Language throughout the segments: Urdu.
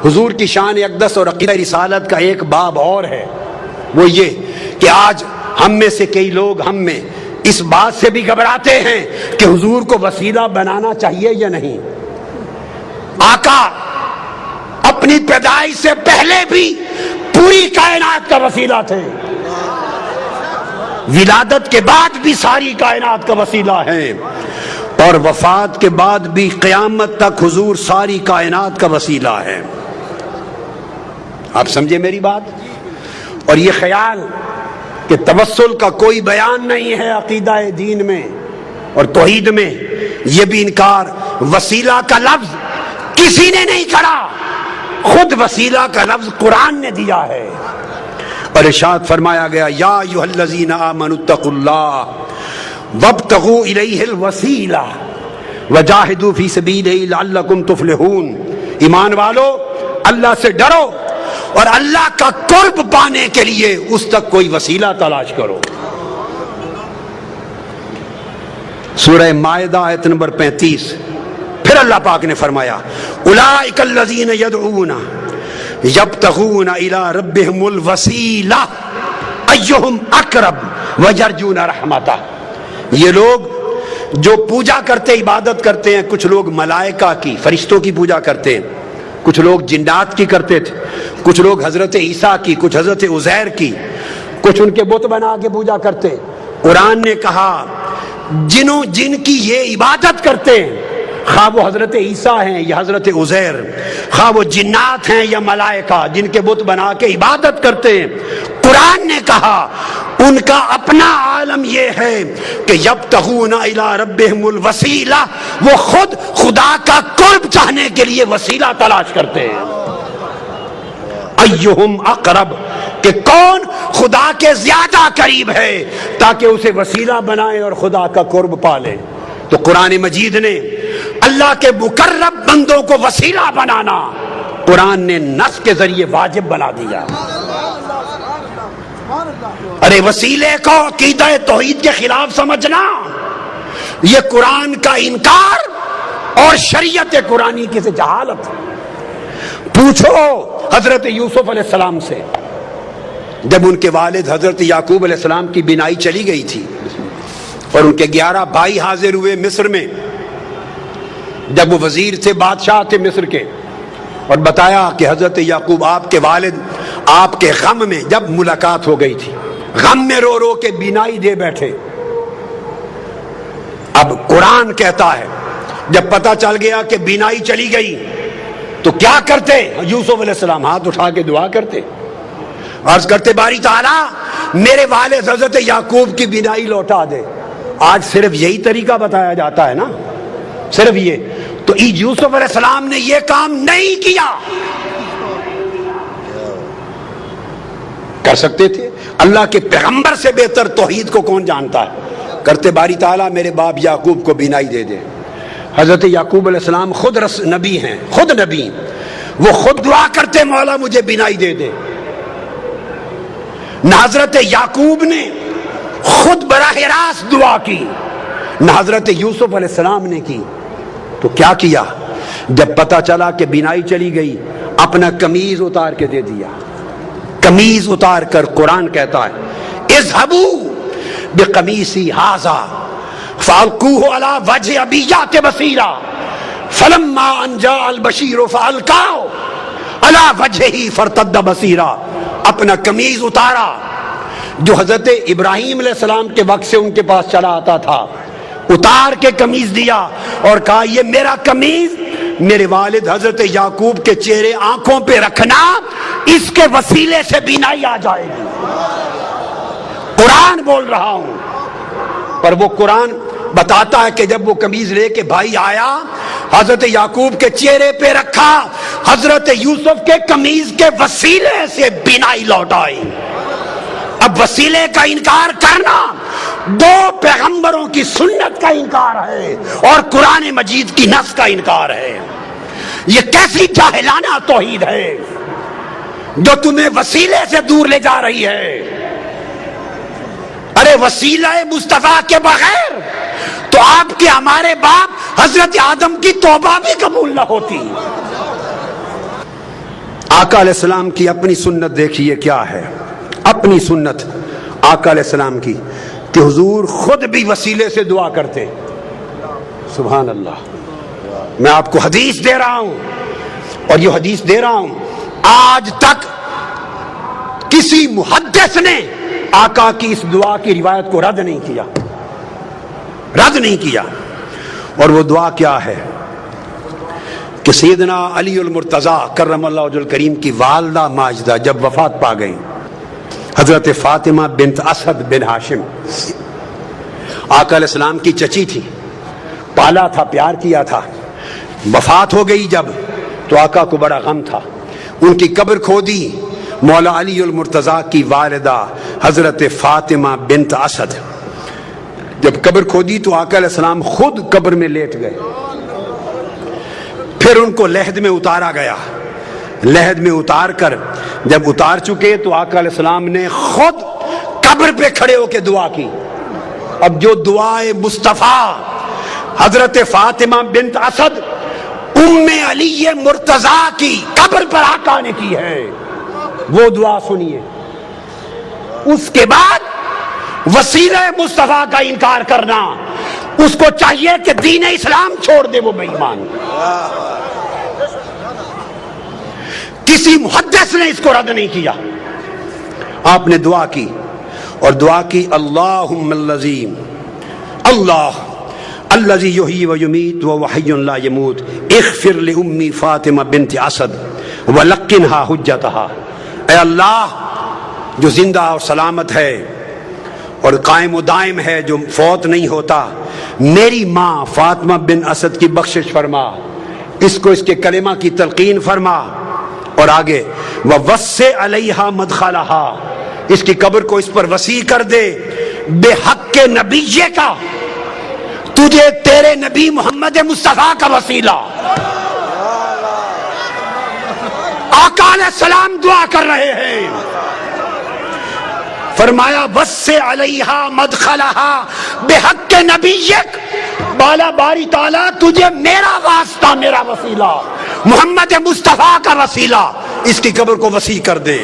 حضور کی شان اقدس اور عقیدہ رسالت کا ایک باب اور ہے، وہ یہ کہ آج ہم میں سے کئی لوگ ہم میں اس بات سے بھی گھبراتے ہیں کہ حضور کو وسیلہ بنانا چاہیے یا نہیں۔ آقا اپنی پیدائش سے پہلے بھی پوری کائنات کا وسیلہ تھے، ولادت کے بعد بھی ساری کائنات کا وسیلہ ہے، اور وفات کے بعد بھی قیامت تک حضور ساری کائنات کا وسیلہ ہے۔ آپ سمجھے میری بات؟ اور یہ خیال کہ توسل کا کوئی بیان نہیں ہے عقیدہ دین میں اور توحید میں، یہ بھی انکار۔ وسیلہ کا لفظ کسی نے نہیں کرا، خود وسیلہ کا لفظ قرآن نے دیا ہے، اور ارشاد فرمایا گیا یا ایھا الذین آمنوا اتقوا اللہ وابتغوا الیہ الوسیلہ وجاہدوا فی سبیلہ لعلکم تفلحون۔ ایمان والو، اللہ سے ڈرو اور اللہ کا قرب پانے کے لیے اس تک کوئی وسیلہ تلاش کرو۔ سورہ مائدہ آیت نمبر 35، پھر اللہ پاک نے فرمایا اولئک الذین یدعون یبتغون الی ربہم الوسیلہ ایہم اقرب ویرجون رحمتہ۔ یہ لوگ جو پوجا کرتے، عبادت کرتے ہیں، کچھ لوگ ملائکہ کی، فرشتوں کی پوجا کرتے ہیں، کچھ لوگ جنات کی کرتے تھے، کچھ لوگ حضرت عیسیٰ کی، کچھ حضرت عزیر کی، کچھ ان کے بت بنا کے پوجا کرتے۔ قرآن نے کہا جن کی یہ عبادت کرتے ہیں، خواہ وہ حضرت عیسیٰ ہیں یا حضرت عزیر، خواہ وہ جنات ہیں یا ملائکہ جن کے بت بنا کے عبادت کرتے ہیں، قرآن نے کہا ان کا اپنا عالم یہ ہے کہ یبتغون الی ربہم الوسیلہ، وہ خود خدا کا قرب چاہنے کے لیے وسیلہ تلاش کرتے ہیں۔ ایہم اقرب، کہ کون خدا کے زیادہ قریب ہے تاکہ اسے وسیلہ بنائے اور خدا کا قرب پالے۔ تو قرآن مجید نے اللہ کے مقرب بندوں کو وسیلہ بنانا قرآن نے نص کے ذریعے واجب بنا دیا۔ ارے وسیلے کو عقیدہ توحید کے خلاف سمجھنا یہ قرآن کا انکار اور شریعت قرآنی کی سے جہالت۔ پوچھو حضرت یوسف علیہ السلام سے، جب ان کے والد حضرت یعقوب علیہ السلام کی بینائی چلی گئی تھی اور ان کے 11 بھائی حاضر ہوئے مصر میں، جب وہ وزیر تھے، بادشاہ تھے مصر کے، اور بتایا کہ حضرت یعقوب آپ کے والد آپ کے غم میں، جب ملاقات ہو گئی تھی، غم میں رو رو کے بینائی دے بیٹھے۔ اب قرآن کہتا ہے جب پتہ چل گیا کہ بینائی چلی گئی تو کیا کرتے؟ یوسف علیہ السلام ہاتھ اٹھا کے دعا کرتے، عرض کرتے باری تعالیٰ میرے والد حضرت یعقوب کی بینائی لوٹا دے۔ آج صرف یہی طریقہ بتایا جاتا ہے نا، صرف یہ۔ تو یوسف علیہ السلام نے یہ کام نہیں کیا، کر سکتے تھے۔ اللہ کے پیغمبر سے بہتر توحید کو کون جانتا ہے؟ کرتے باری تعالیٰ میرے باپ یعقوب کو بینائی دے دے۔ حضرت یعقوب علیہ السلام خود نبی ہیں، خود نبی، وہ خود دعا کرتے مولا مجھے بینائی دے دے۔ نہ حضرت یعقوب نے خود براہ راست دعا کی، نہ حضرت یوسف علیہ السلام نے کی۔ تو کیا کیا؟ جب پتہ چلا کہ بینائی چلی گئی، اپنا قمیض اتار کے دے دیا۔ قمیض اتار کر قرآن کہتا ہے اذهبوا بقمیصی ھذا فالقوه علی وجه ابیات بصیرا فلما ان جاء البشیر فالقاه علی وجهه فارتد بصیرا۔ اپنا قمیض اتارا جو حضرت ابراہیم علیہ السلام کے وقت سے ان کے پاس چلا آتا تھا، اتار کے قمیض دیا اور کہا یہ میرا قمیض میرے والد حضرت یعقوب کے چہرے آنکھوں پہ رکھنا، اس کے وسیلے سے بینائی آ جائے گی۔ قرآن بول رہا ہوں، پر وہ قرآن بتاتا ہے کہ جب وہ قمیض لے کے بھائی آیا، حضرت یعقوب کے چہرے پہ رکھا، حضرت یوسف کے قمیض کے وسیلے سے بینائی لوٹ آئی۔ اب وسیلے کا انکار کرنا دو پیغمبروں کی سنت کا انکار ہے اور قرآن مجید کی نص کا انکار ہے۔ یہ کیسی جاہلانہ توحید ہے جو تمہیں وسیلے سے دور لے جا رہی ہے۔ ارے وسیلہ مصطفیٰ کے بغیر تو آپ کے ہمارے باپ حضرت آدم کی توبہ بھی قبول نہ ہوتی۔ آقا علیہ السلام کی اپنی سنت دیکھیے کیا ہے. اپنی سنت آقا علیہ السلام کی کہ حضور خود بھی وسیلے سے دعا کرتے. سبحان اللہ. میں آپ کو حدیث دے رہا ہوں اور یہ حدیث دے رہا ہوں آج تک کسی محدث نے آقا کی اس دعا کی روایت کو رد نہیں کیا. رد نہیں کیا. اور وہ دعا کیا ہے کہ سیدنا علی المرتضیٰ کرم اللہ وجہ الکریم کی والدہ ماجدہ جب وفات پا گئی، حضرت فاطمہ بنت اسد بن ہاشم آقا علیہ السلام کی چچی تھی، پالا تھا، پیار کیا تھا. وفات ہو گئی جب تو آقا کو بڑا غم تھا. ان کی قبر کھودی. مولا علی المرتضیٰ کی والدہ حضرت فاطمہ بنت اسد جب قبر کھودی تو آقا علیہ السلام خود قبر میں لیٹ گئے. پھر ان کو لحد میں اتارا گیا. لحد میں اتار کر جب اتار چکے تو آقا علیہ السلام نے خود قبر پہ کھڑے ہو کے دعا کی. اب جو دعائے مصطفیٰ حضرت فاطمہ بنت اسد ام علی مرتضیٰ کی قبر پر آقا نے کی ہے وہ دعا سنیے. اس کے بعد وسیلہ مصطفیٰ کا انکار کرنا، اس کو چاہیے کہ دین اسلام چھوڑ دے، وہ بے ایمان. کسی محدث نے اس کو رد نہیں کیا. آپ نے دعا کی اور دعا کی اللہم اللذیم اللہ الذی یحیی و یمیت وہو حی لا یموت اغفر لأمی فاطمہ بنت اسد ولقنہا حجتہا. اے اللہ جو زندہ اور سلامت ہے اور قائم و دائم ہے، جو فوت نہیں ہوتا، میری ماں فاطمہ بن اسد کی بخشش فرما، اس کو اس کے کلمہ کی تلقین فرما. اور آگے وَوَسِّعْ عَلَيْهَا مَدْخَلَهَا، اس کی قبر کو اس پر وسیع کر دے. بے حق کے نبی کا، تجھے تیرے نبی محمد مصطفیٰ کا وسیلہ. آقا علیہ السلام دعا کر رہے ہیں. فرمایا وَسِّعْ عَلَيْهَا مَدْخَلَهَا بِحَقِّ نَبِيِّكَ، بالا باری تعالیٰ تجھے میرا واسطہ، میرا وسیلہ، محمد مصطفیٰ کا وسیلہ، اس کی قبر کو وسیع کر دے.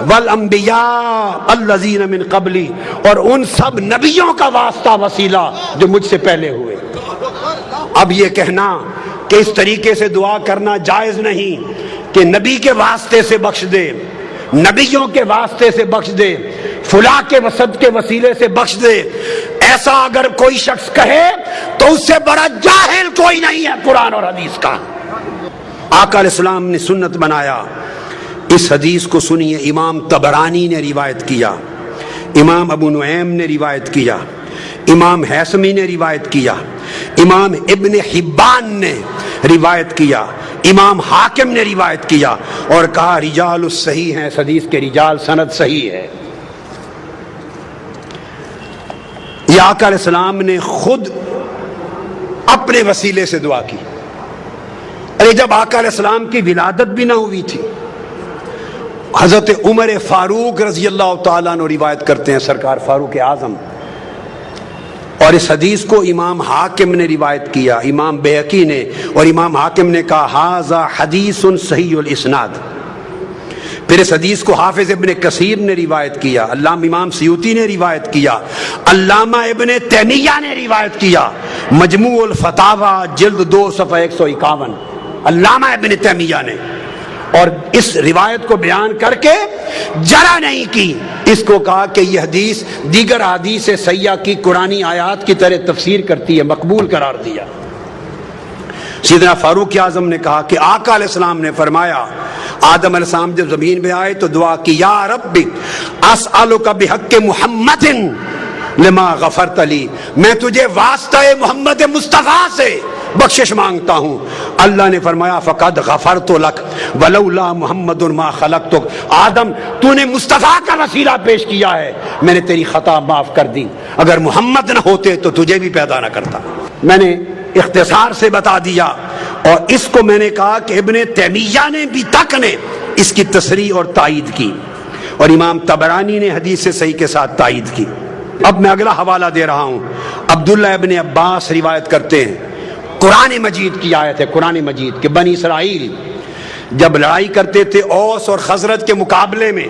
وَالْأَنْبِيَاءَ الَّذِينَ مِنْ قَبْلِي، اور ان سب نبیوں کا واسطہ، وسیلہ جو مجھ سے پہلے ہوئے. اب یہ کہنا کہ اس طریقے سے دعا کرنا جائز نہیں کہ نبی کے واسطے سے بخش دے، نبیوں کے واسطے سے بخش دے، فلاں کے وسط کے وسیلے سے بخش دے، ایسا اگر کوئی شخص کہے تو اس سے بڑا جاہل کوئی نہیں ہے قرآن اور حدیث کا. آقا علیہ السلام نے سنت بنایا. اس حدیث کو سنیے. امام طبرانی نے روایت کیا، امام ابو نعیم نے روایت کیا، امام حیثمی نے روایت کیا، امام ابن حبان نے روایت کیا، امام حاکم نے روایت کیا اور کہا رجال الصحیح ہیں، اس حدیث کے رجال سند صحیح ہے. یہ آقا علیہ السلام نے خود اپنے وسیلے سے دعا کی. ارے جب آقا علیہ السلام کی ولادت بھی نہ ہوئی تھی، حضرت عمر فاروق رضی اللہ تعالیٰ عنہ روایت کرتے ہیں، سرکار فاروق اعظم، اور اس حدیث کو امام حاکم نے روایت کیا، امام بیہقی نے، اور امام حاکم نے کہا ھذا حدیث صحیح الاسناد. پھر اس حدیث کو حافظ ابن کثیر نے روایت کیا، علامہ امام سیوطی نے روایت کیا، علامہ ابن تیمیہ نے روایت کیا، مجموع الفتاوی جلد 2 صفحہ 151 علامہ ابن تیمیہ نے. اور اس روایت کو بیان کر کے جرا نہیں کی، اس کو کہا کہ یہ حدیث دیگر حدیث صحیحہ کی قرآنی آیات کی طرح تفسیر کرتی ہے، مقبول قرار دیا. سیدنا فاروق اعظم نے کہا کہ آقا علیہ السلام نے فرمایا، آدم علیہ السلام جب زمین پہ آئے تو دعا کی، یا رب اسألک بحق محمد لما غفرت لی، میں تجھے واسطہ محمد مصطفیٰ سے بخشش مانگتا ہوں. اللہ نے فرمایا فقد غفرت لک ولولا محمد ما خلقتک، آدم تو نے مصطفیٰ کا وسیلہ پیش کیا ہے، میں نے تیری خطا معاف کر دی، اگر محمد نہ ہوتے تو تجھے بھی پیدا نہ کرتا. میں نے اختصار سے بتا دیا، اور اس کو میں نے کہا کہ ابن تیمیہ نے بھی تک نے اس کی تصریح اور تائید کی، اور امام طبرانی نے حدیث سے صحیح کے ساتھ تائید کی. اب میں اگلا حوالہ دے رہا ہوں. عبداللہ ابن عباس روایت کرتے ہیں، قرآن مجید کی آیت ہے، قرآن مجید کہ بنی اسرائیل جب لڑائی کرتے تھے اوس اور خزرج کے مقابلے میں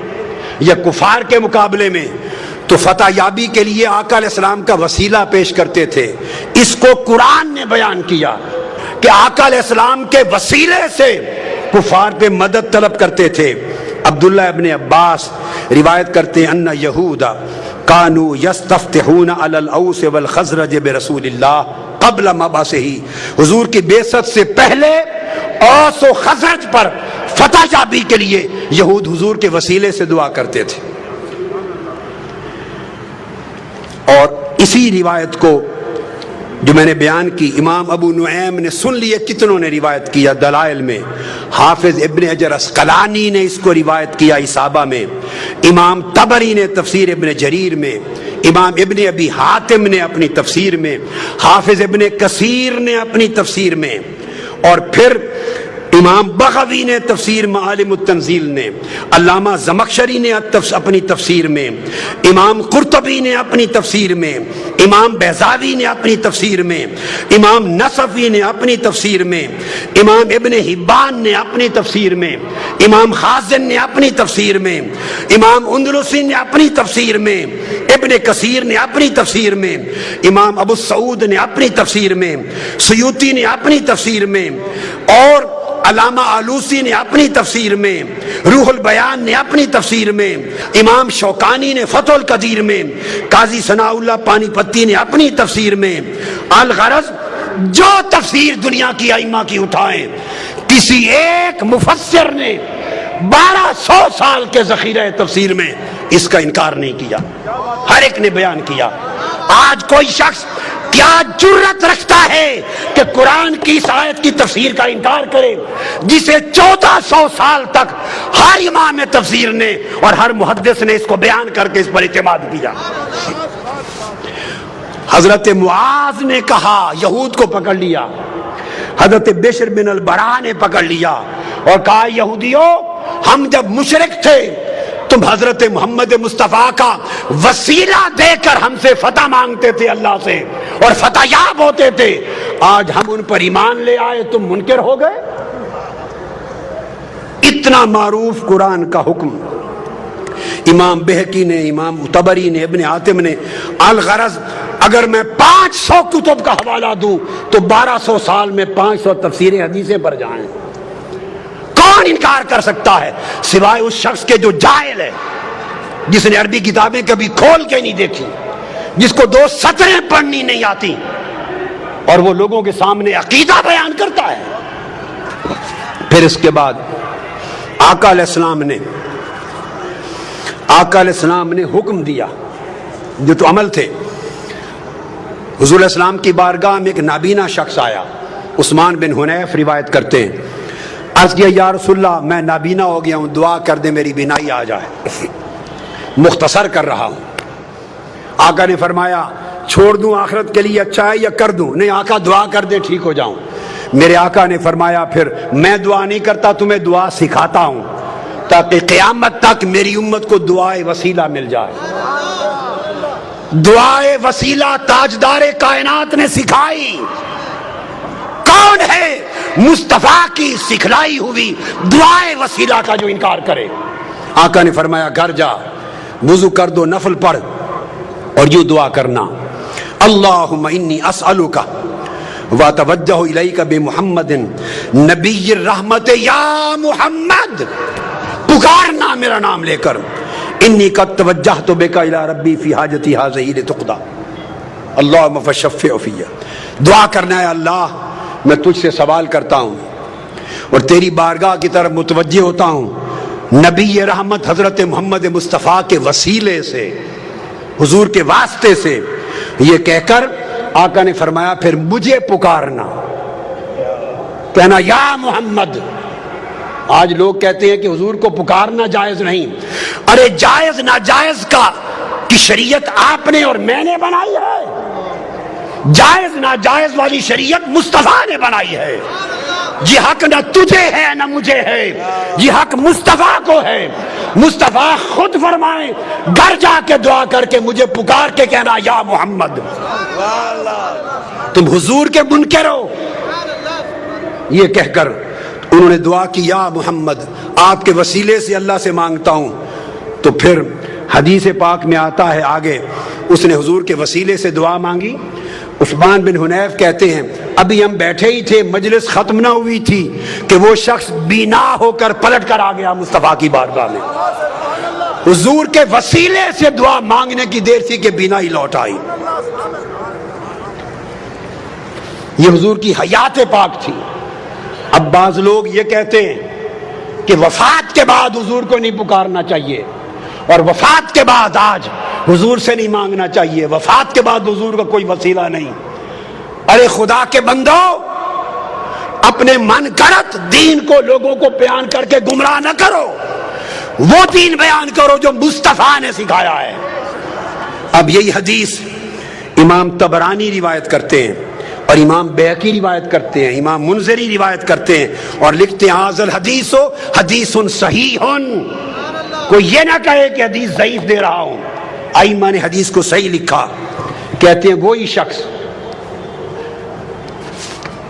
یا کفار کے مقابلے میں تو فتح یابی کے لیے آقا علیہ السلام کا وسیلہ پیش کرتے تھے. اس کو قرآن نے بیان کیا کہ آقا علیہ السلام کے وسیلے سے کفار پہ مدد طلب کرتے تھے. عبداللہ ابن عباس روایت کرتے ہیں ان یہودا کانوا یستفتحون علی الاوس والخزرج برسول اللہ قبل مبعثہ، حضور کی بعثت سے پہلے اوس و خزرج پر فتح یابی کے لیے یہود حضور کے وسیلے سے دعا کرتے تھے. اور اسی روایت کو جو میں نے بیان کی امام ابو نعیم نے سن لیے، کتنوں نے روایت کیا دلائل میں. حافظ ابن حجر عسقلانی نے اس کو روایت کیا اصابہ میں، امام طبری نے تفسیر ابن جریر میں، امام ابن ابی حاتم نے اپنی تفسیر میں، حافظ ابن کثیر نے اپنی تفسیر میں، اور پھر امام بغوی نے تفسیر معالم التنزیل میں، علامہ زمخشری نے اپنی تفسیر میں، امام قرطبی نے اپنی تفسیر میں، امام بیضاوی نے اپنی تفسیر میں، امام نصفی نے اپنی تفسیر میں، امام ابن حبان نے اپنی تفسیر میں، امام خازن نے اپنی تفسیر میں، امام اندلسی نے اپنی تفسیر میں، ابن کثیر نے اپنی تفسیر میں، امام ابو سعود نے اپنی تفسیر میں، سیوطی نے اپنی تفسیر میں، اور علامہ آلوسی نے اپنی تفسیر میں، روح البیان نے اپنی تفسیر میں، امام شوکانی نے فتح القدیر میں، قاضی ثناء اللہ پانی پتی نے اپنی تفسیر میں. الغرض جو تفسیر دنیا کی ائمہ کی اٹھائیں، کسی ایک مفسر نے 1200 سال کے ذخیرہ تفسیر میں اس کا انکار نہیں کیا، ہر ایک نے بیان کیا. آج کوئی شخص کیا جرت رکھتا ہے کہ قرآن کی اس آیت کی تفسیر کا انکار کرے جسے 1400 سال تک ہر امام تفسیر نے اور ہر محدث نے اس کو بیان کر کے اس پر اعتماد کیا. حضرت معاذ نے کہا، یہود کو پکڑ لیا، حضرت بشر بن البراء نے پکڑ لیا اور کہا یہودیوں ہم جب مشرک تھے تم حضرت محمد مصطفیٰ کا وسیلہ دے کر ہم سے فتح مانگتے تھے اللہ سے اور فتح یاب ہوتے تھے، آج ہم ان پر ایمان لے آئے تم منکر ہو گئے. اتنا معروف قرآن کا حکم امام بہقی نے، امام طبری نے، ابن حاتم نے. الغرض اگر میں 500 کتب کا حوالہ دوں تو 1200 سال میں 500 تفسیریں حدیثیں پر جائیں. کون انکار کر سکتا ہے سوائے اس شخص کے جو جاہل ہے، جس نے عربی کتابیں کبھی کھول کے نہیں دیکھی، جس کو 2 سطریں پڑھنی نہیں آتی اور وہ لوگوں کے سامنے عقیدہ بیان کرتا ہے. پھر اس کے بعد آقا علیہ السلام نے حکم دیا، جو تو عمل تھے. حضور علیہ السلام کی بارگاہ میں ایک نابینا شخص آیا، عثمان بن حنیف روایت کرتے ہیں. عرض کیا یا رسول اللہ میں نابینا ہو گیا ہوں، دعا کر دے میری بینائی آ جائے. مختصر کر رہا ہوں. آقا نے فرمایا چھوڑ دوں آخرت کے لیے اچھا ہے یا کر دوں؟ نہیں آقا دعا کر دے ٹھیک ہو جاؤں. میرے آقا نے فرمایا پھر میں دعا نہیں کرتا، تمہیں دعا سکھاتا ہوں تاکہ قیامت تک میری امت کو دعائے وسیلہ مل جائے. دعائے وسیلہ تاجدار کائنات نے سکھائی. کون ہے مصطفیٰ کی سکھلائی ہوئی دعائے وسیلہ کا جو انکار کرے؟ آقا نے فرمایا گھر جا، وضو کر دو، نفل پڑھ اور یوں دعا کرنا اللہم انی اسألک واتوجہ الیک بمحمد نبی الرحمت یا محمد، پکارنا میرا نام لے کر، انی قد توجہت بک الی ربی فی حاجتی ہذہ لتقضی اللہم فشفع فی. دعا کرنا ہے اللہ میں تجھ سے سوال کرتا ہوں اور تیری بارگاہ کی طرف متوجہ ہوتا ہوں نبی رحمت حضرت محمد مصطفیٰ کے وسیلے سے، حضور کے واسطے سے. یہ کہہ کر آقا نے فرمایا پھر مجھے پکارنا، کہنا یا محمد. آج لوگ کہتے ہیں کہ حضور کو پکارنا جائز نہیں. ارے جائز ناجائز کی شریعت آپ نے اور میں نے بنائی ہے. جائز ناجائز والی شریعت مصطفیٰ نے بنائی ہے. یہ حق نہ تجھے ہے نہ مجھے ہے، یہ حق مصطفیٰ کو ہے. مصطفیٰ خود فرمائیں گھر جا کے دعا کر کے مجھے پکار کے کہنا یا محمد. تم حضور کے منکر ہو. یہ کہہ کر انہوں نے دعا کی یا محمد آپ کے وسیلے سے اللہ سے مانگتا ہوں. تو پھر حدیث پاک میں آتا ہے آگے اس نے حضور کے وسیلے سے دعا مانگی. عثمان بن حنیف کہتے ہیں ابھی ہم بیٹھے ہی تھے, مجلس ختم نہ ہوئی تھی کہ وہ شخص بینا ہو کر پلٹ کر آ گیا مصطفیٰ کی بارگاہ میں. حضور کے وسیلے سے دعا مانگنے کی دیر تھی کہ بینا ہی لوٹ آئی. یہ حضور کی حیات پاک تھی. اب بعض لوگ یہ کہتے ہیں کہ وفات کے بعد حضور کو نہیں پکارنا چاہیے, اور وفات کے بعد آج حضور سے نہیں مانگنا چاہیے, وفات کے بعد حضور کا کوئی وسیلہ نہیں. ارے خدا کے بندو, اپنے من گھڑت دین کو لوگوں کو بیان کر کے گمراہ نہ کرو, وہ دین بیان کرو جو مصطفیٰ نے سکھایا ہے. اب یہی حدیث امام طبرانی روایت کرتے ہیں, اور امام بیہقی روایت کرتے ہیں, امام منذری روایت کرتے ہیں, اور لکھتے ہیں حاذل حدیث حدیث صحیح. کوئی یہ نہ کہے کہ حدیث ضعیف دے رہا ہوں. ائمہ نے حدیث کو صحیح لکھا. کہتے ہیں وہی شخص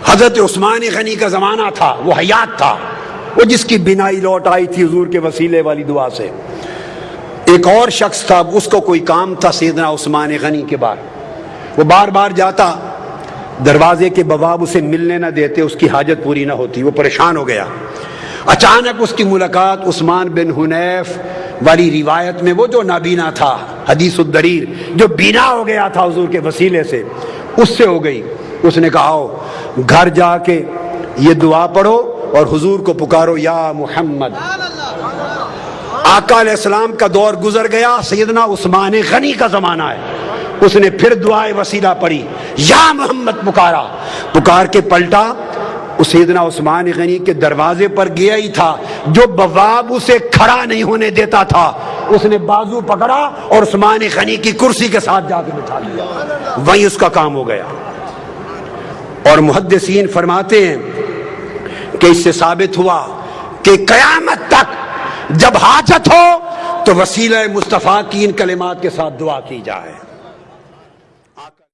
حضرت عثمان غنی کا زمانہ تھا, وہ حیات تھا, وہ جس کی بینائی لوٹ آئی تھی حضور کے وسیلے والی دعا سے. ایک اور شخص تھا, اس کو کوئی کام تھا سیدنا عثمان غنی کے بعد, وہ بار بار جاتا, دروازے کے بواب اسے ملنے نہ دیتے, اس کی حاجت پوری نہ ہوتی, وہ پریشان ہو گیا. اچانک اس کی ملاقات عثمان بن حنیف والی روایت میں, وہ جو نابینا تھا, حدیث الدریر, جو بینا ہو گیا تھا حضور کے وسیلے سے, اس سے ہو گئی. اس نے کہا آؤ گھر جا کے یہ دعا پڑھو اور حضور کو پکارو یا محمد. آقا علیہ السلام کا دور گزر گیا, سیدنا عثمان غنی کا زمانہ ہے. اس نے پھر دعائے وسیلہ پڑھی, یا محمد پکارا. پکار کے پلٹا, سیدنا عثمان غنی کے دروازے پر گیا ہی تھا, جو بواب اسے کھڑا نہیں ہونے دیتا تھا, اس نے بازو پکڑا اور عثمان غنی کی کرسی کے ساتھ جا کے بٹھا لیا. وہیں اس کا کام ہو گیا. اور محدثین فرماتے ہیں کہ اس سے ثابت ہوا کہ قیامت تک جب حاجت ہو تو وسیلہ مصطفیٰ کی ان کلمات کے ساتھ دعا کی جائے.